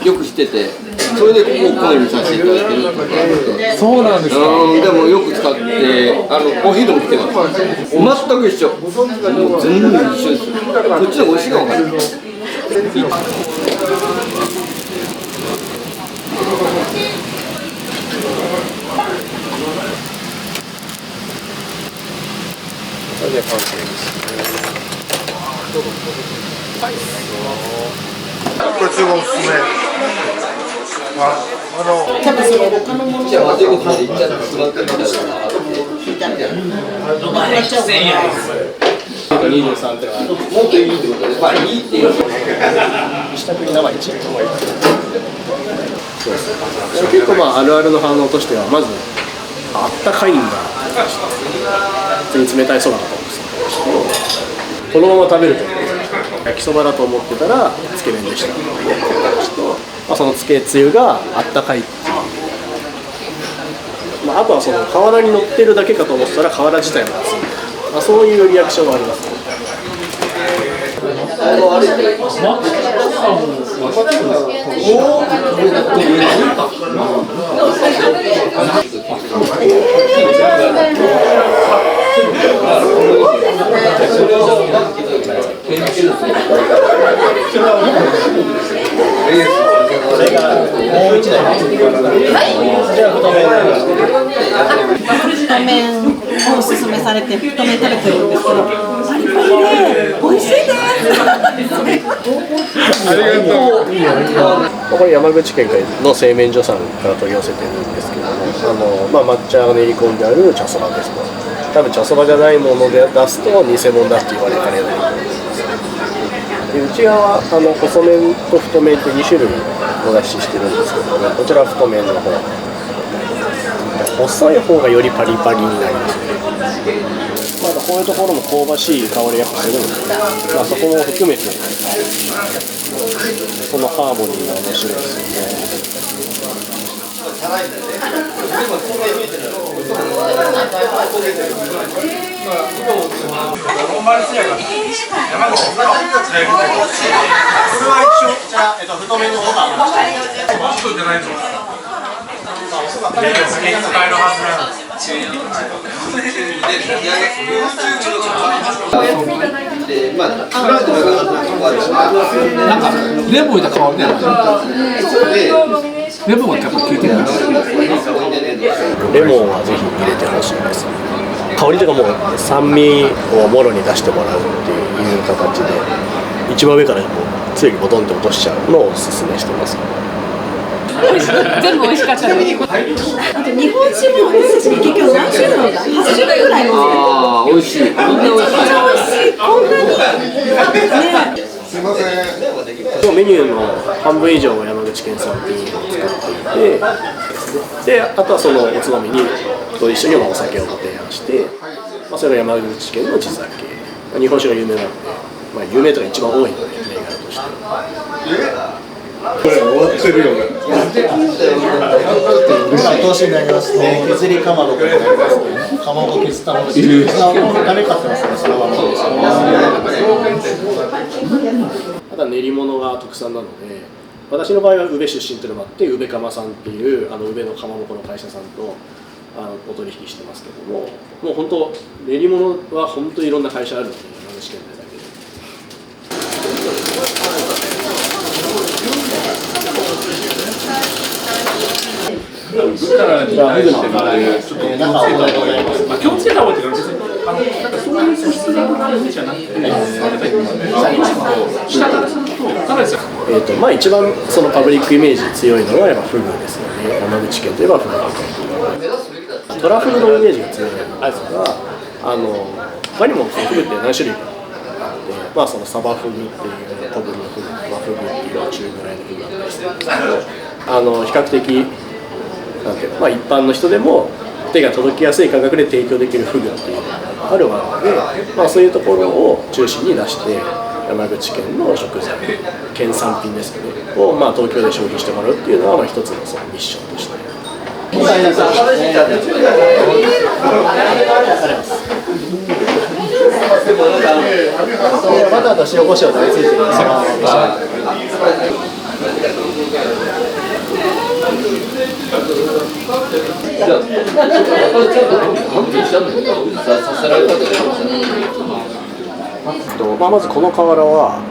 よく知ってて、それでここを講義させていただいてる。そうなんですか。でもよく使って、お昼も来てます。全く一緒。もう全部一緒です。こっちの美味しいのが分かる。それで完成です。これ中国おすすめ。多分その他のものじゃあ、ということで、一旦座ってみたら。23点はもっといいってことで、まあいいっていう。下食い生一。そうです。結構まああるあるの反応としてはまずあったかいんだ。普通に冷たいそばだと思うんですけど、このまま食べると焼きそばだと思ってたらつけ麺でした。まあそのつけつゆがあったかいっていう。まああとはその瓦に乗ってるだけかと思ってたら瓦自体も熱い。まあそういうリアクションはあります。それがもう一台。じゃあ太麺をおすすめされて太麺食べてるんですけど、パリパリで美味しいです。これ山口県の製麺所さんから取り寄せてるんですけども、まあ、抹茶が練り込んである茶そばですと、多分茶そばじゃないもので出すと偽物だって言われかねないと思います。で内側は細麺と太麺って2種類お出ししてるんですけども、こちらは太麺の方、細い方がよりパリパリになりますね。まだこういうところも香ばしい香りがするので、まあ、そこも含めてそのハーモニーが面白いですよね。なんかレモン入れた香りね。レモンがやっぱ効いてるんです。レモンはぜひ入れてほしいです。香りとかもう酸味をもろに出してもらうっていう形で、一番上からもうつゆにボトンって落としちゃうのをおすすめしてます。全部美味しかったです。あと日本酒も私たちに結局何種類だ？8種類ぐらいの。ああ、美味しい。めちゃめちゃ美味しい。こんなに。ね。すみません。メニューの半分以上は山口県産品を使っていて、であとはそのおつまみにと一緒にお酒をご提案して、まあ、それが山口県の地酒、日本酒が有名なので、まあ、有名とか一番多いので銘柄として。これ終わってるよね。投資になりますね。削りかまぼこになりますね。かまぼこ削ったものです。種買ってますね。そのままです。ただ練り物が特産なので、私の場合は宇部出身というのもあって、宇部釜さんっていう宇部のかまぼこの会社さんとお取引してますけども、もう本当練り物は本当にいろんな会社あるので、山口県内だけで。からに対してのちょっと気をつけた方がいいです。なんかそういう素質があるわけじゃなくて、下からするとまあ一番そのパブリックイメージ強いのはやっぱフグですよね。山口県といえばフグ。トラフグのイメージが強いんですが、他にもフグって何種類かあって、まあそのサバフグっていう小ぶりのフグ、マフグっていう中ぐらいのフグがあったりするんですけど、比較的なんていうの、まあ一般の人でも手が届きやすい価格で提供できるフグっていうのがあるわけで、まあそういうところを中心に出して。山口県の食材、県産品ですけど、をまあ東京で消費してもらうっていうのはまあ一つのそのミッションとして。バターと塩コショウでついてるそのまあ、まずこの瓦は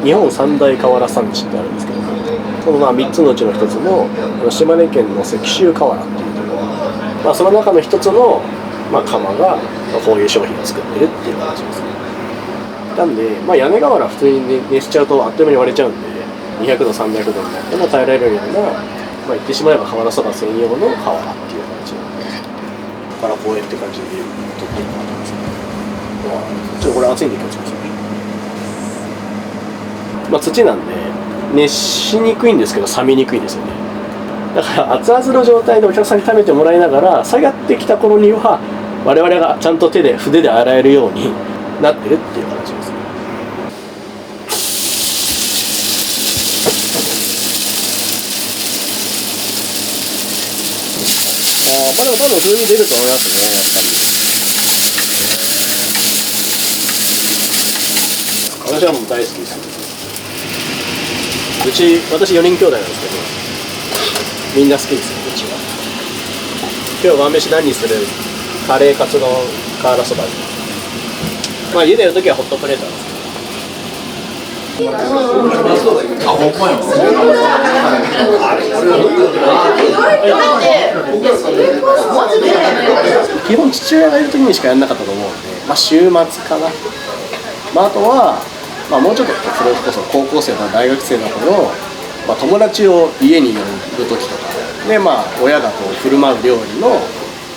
日本三大瓦産地ってあるんですけども、このまあ3つのうちの1つの島根県の石州瓦っていうところ、まあ、その中の1つの、まあ、窯がこういう商品を作ってるっていう形ですね。なんで、まあ、屋根瓦普通に熱しちゃうとあっという間に割れちゃうんで、200度300度になっても耐えられるような、まあ、言ってしまえば瓦そば専用の瓦っていう形なんです。だからこうやって感じで取っていくわけですね。ちょっとこれ熱いんで気をつけてください。まあ、土なんで熱しにくいんですけど冷めにくいんですよね。だから熱々の状態でお客さんに食べてもらいながら下がってきた頃には我々がちゃんと筆で洗えるようになってるっていう形ですね。まあでも多分風味出ると思いますね、やっぱり。私はもう大好きです。私4人兄弟なんですけど、みんな好きですよ、うちは。今日晩飯何にする？カレーカツ丼、瓦そば。まあ茹でるときはホットプレートなんですけど。基本父親がいるときにしかやんなかったと思うんで、まあ週末かな。まああとは。まあ、もうちょっとそれこそ高校生とか大学生の頃、まあ、友達を家に呼ぶ時とかで、まあ、親がこう振る舞う料理の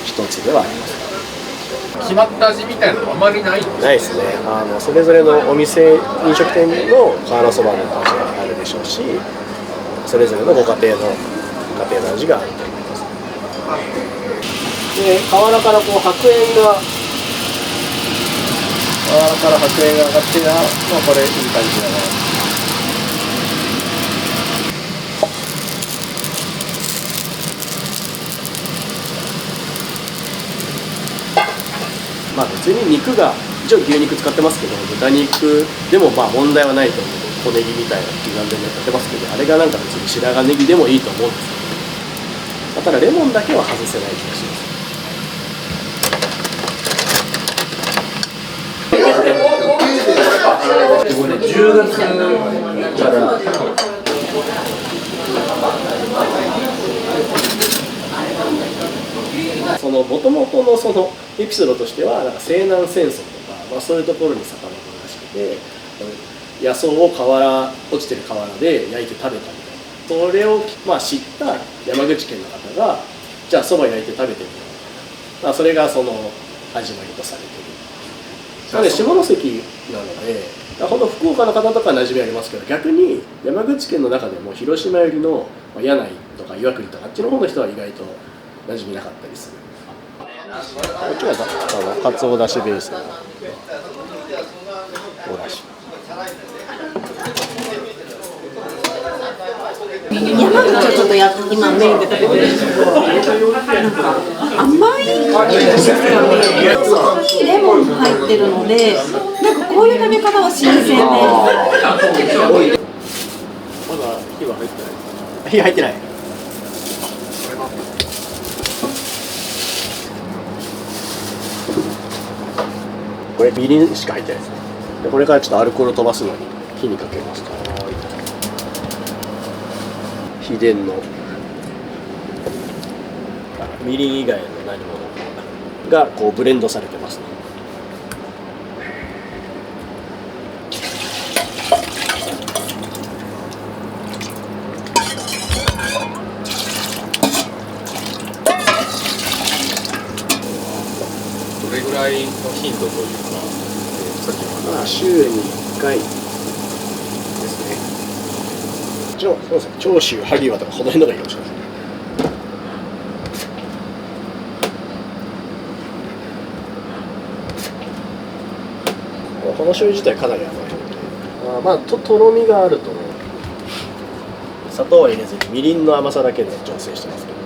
一つではあります。決まった味みたいなのあまりないないですね。それぞれのお店飲食店の瓦そばの味があるでしょうし、それぞれのご家庭の味があると思います。で瓦からこう白煙が上がってな、まあ、これいい感じだな。まあ別に肉が一応牛肉使ってますけど、豚肉でもまあ問題はないと思う。小ネギみたいな刻んでやってますけど、あれがなんか別に白髪ネギでもいいと思うんですけど、ただレモンだけは外せない気がします。10月からその元々のそのエピソードとしてはなんか西南戦争とか、まあ、そういうところに遡るらしくて、野草を落ちてる河原で焼いて食べたみたいな、それをまあ知った山口県の方がじゃあそば焼いて食べてみよう、まあ、それがその始まりとされている。なので下関なので、ほんと福岡の方とかは馴染みありますけど、逆に山口県の中でも広島寄りの柳井とか岩国とかあっちの方の人は意外と馴染みなかったりする。こっちはかつおだしベースのおだし。山口はちょっと今メインで食べてるんですけど、なんか甘いですかね。そこにレモン入ってるので、なんかこういう食べ方は新鮮で。まだ火は入ってない。火入ってない。これみりんしか入ってないですね。でこれからちょっとアルコールを飛ばすのに火にかけます。秘伝のみりん以外の何物がこうブレンドされてますね。ぐらいの頻度というか、さっきのまあ週に1回ですね。そうですね、長州萩和とかこの辺のがいいかもしれないですね。この醤油自体かなり甘いので、まあとろみがあると砂糖は入れずにみりんの甘さだけで調整してますけど。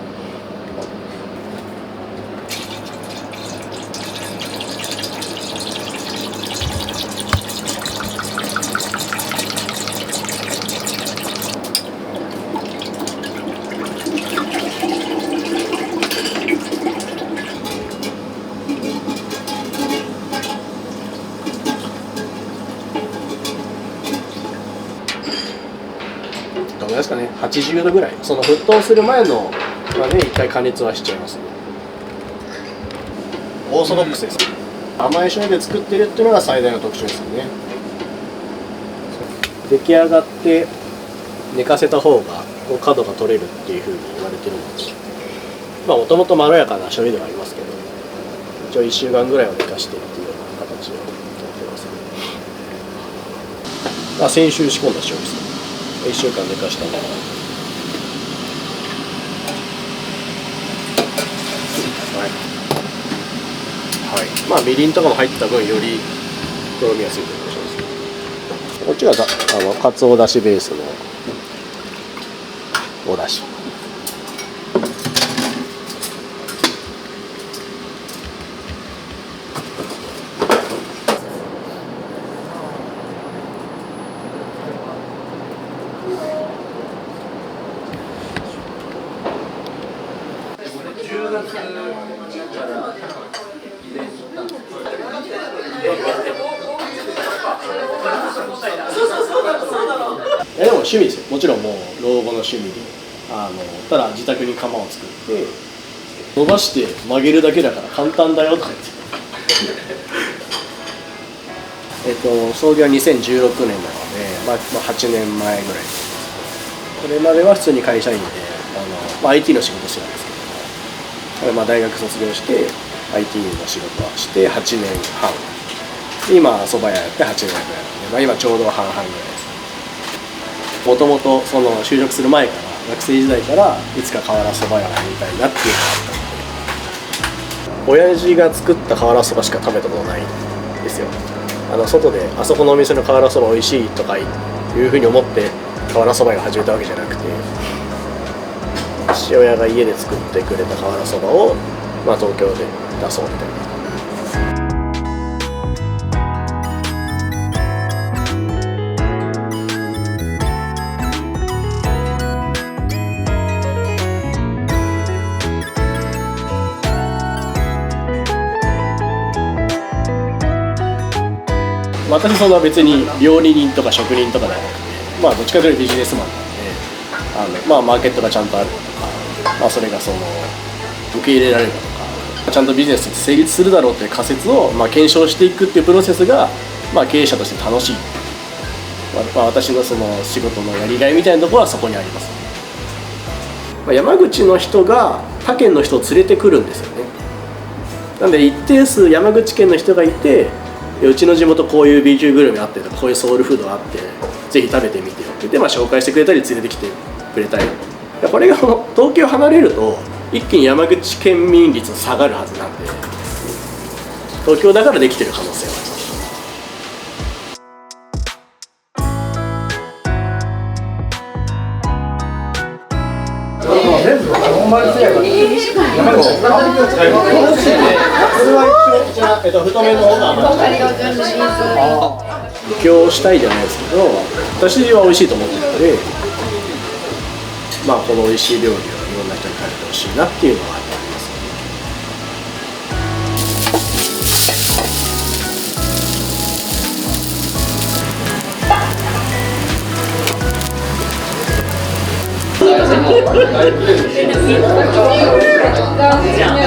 どうですかね、80度ぐらい、その沸騰する前のまで1回加熱はしちゃいますね。オーソドックスですね。甘い醤油で作ってるっていうのが最大の特徴ですよね。出来上がって寝かせた方が角が取れるっていうふうに言われてるので、まあもともとまろやかな醤油ではありますけど、一応1週間ぐらいは寝かしてっていうような形をやってますね。先週仕込んだ醤油ですね。1週間寝かしたもの。はい。まあみりんとかも入った分よりとろみやすいと思います。こっちがかつおだしベースのおだし。でも趣味ですよ。もちろんもう老後の趣味で、ただ自宅に窯を作って伸ばして曲げるだけだから簡単だよとか言って。創業は2016年なので、まあ8年前ぐらいです。これまでは普通に会社員でIT の仕事してたんですけど、大学卒業して IT の仕事はして8年半で、今蕎麦屋やって8年ぐらいなので、今ちょうど半々ぐらいです。もともとその就職する前から学生時代からいつか瓦蕎麦屋をやりたいなっていうのがあったので、親父が作った瓦蕎麦しか食べたことないんですよ。外であそこのお店の瓦蕎麦美味しいとかいうふうに思って瓦蕎麦が始めたわけじゃなくて、父親が家で作ってくれた瓦蕎麦を、東京で出そうみたいな。私そんな別に料理人とか職人とかではなくて、どっちかというとビジネスマンなんで、マーケットがちゃんとあるとか、それが受け入れられるかとか、ちゃんとビジネスと成立するだろうという仮説を検証していくっていうプロセスが、経営者として楽しい。私のその仕事のやりがいみたいなところはそこにあります。山口の人が他県の人を連れてくるんですよね。なんで一定数山口県の人がいて、うちの地元こういう B 級グルメあってとか、こういうソウルフードがあってぜひ食べてみてよって言って、紹介してくれたり連れてきてくれたり、これが東京離れると一気に山口県民率下がるはずなんで、東京だからできてる可能性はあります。全部本丸製薬。これは一応太めの方が布教したいじゃないですけど、私は美味しいと思ってるので、この美味しい料理をいろんな人に食べてほしいなっていうのはあります。じゃん。